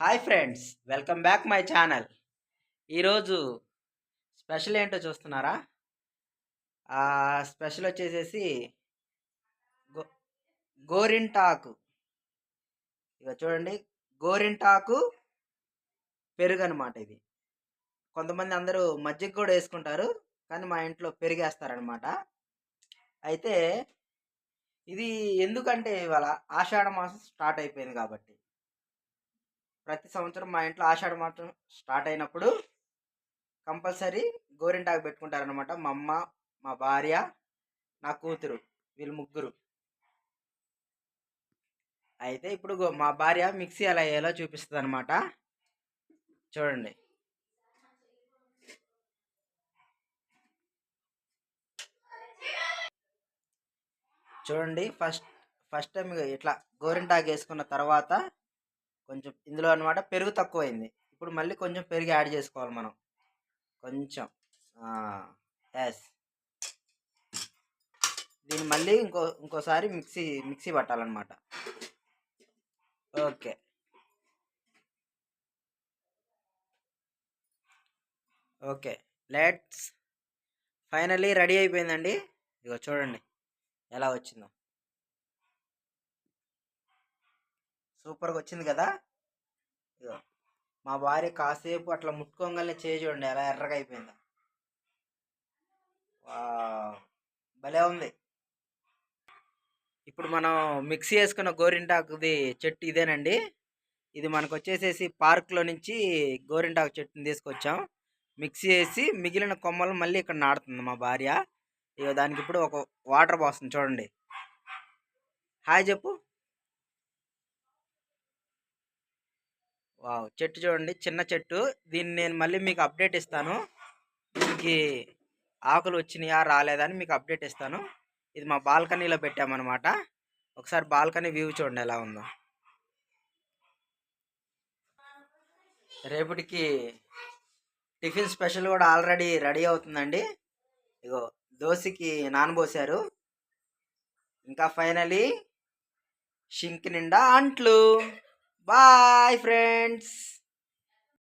Hi friends, welcome back my channel. ఈరోజు special ఏంటో చూస్తున్నారా? ఆ స్పెషల్ వచ్చేసేసి గో గోరింటాకు. ఇక చూడండి, గోరింటాకు పెరుగు అనమాట ఇది. కొంతమంది అందరూ మజ్జిగ కూడా వేసుకుంటారు, కానీ మా ఇంట్లో పెరిగేస్తారనమాట. అయితే ఇది ఎందుకంటే ఇవాళ ఆషాఢ మాసం స్టార్ట్ అయిపోయింది కాబట్టి, ప్రతి సంవత్సరం మా ఇంట్లో ఆషాఢ మాసం స్టార్ట్ అయినప్పుడు కంపల్సరీ గోరింటాకు పెట్టుకుంటారనమాట. మా అమ్మ, మా భార్య, నా కూతురు, వీళ్ళు ముగ్గురు. అయితే ఇప్పుడు మా భార్య మిక్సీ ఎలా వేయాలో చూపిస్తుంది అనమాట. చూడండి. చూడండి, ఫస్ట్ ఫస్ట్ టైం ఇట్లా గోరింటాకు వేసుకున్న తర్వాత కొంచెం ఇందులో అనమాట పెరుగు తక్కువైంది. ఇప్పుడు మళ్ళీ కొంచెం పెరుగు యాడ్ చేసుకోవాలి మనం, కొంచెం. ఎస్, దీన్ని మళ్ళీ ఇంకోసారి మిక్సీ పట్టాలన్నమాట. Okay. Okay, let's. Finally ready అయిపోయిందండి. ఇగో చూడండి ఎలా వచ్చిందో. సూపర్గా వచ్చింది కదా. ఇగో మా భార్య కాసేపు అట్లా ముట్టుకోగానే చేయి చూడండి ఎలా ఎర్రగా అయిపోయిందో. భలే ఉంది. ఇప్పుడు మనం మిక్సీ వేసుకున్న గోరింటాకుది చెట్టు ఇదేనండి. ఇది మనకు వచ్చేసేసి పార్క్లో నుంచి గోరింటాకు చెట్టుని తీసుకొచ్చాం. మిక్సీ వేసి మిగిలిన కొమ్మలు మళ్ళీ ఇక్కడ నాటుతుంది మా భార్య. ఇక దానికి ఇప్పుడు ఒక వాటర్ పోస్తుంది చూడండి. హాయ్ చెప్పు. వావ్, చెట్టు చూడండి, చిన్న చెట్టు. దీన్ని నేను మళ్ళీ మీకు అప్డేట్ ఇస్తాను. దీనికి ఆకులు వచ్చినాయా రాలేదా అని మీకు అప్డేట్ ఇస్తాను. ఇది మా బాల్కనీలో పెట్టామన్నమాట. ఒకసారి బాల్కనీ వ్యూ చూడండి ఎలా ఉందో. రేపటికి టిఫిన్ స్పెషల్ కూడా ఆల్రెడీ రెడీ అవుతుందండి. ఇగో దోశకి నానబోసారు. ఇంకా ఫైనలీ షింక్ నిండా అంట్లు. Bye friends.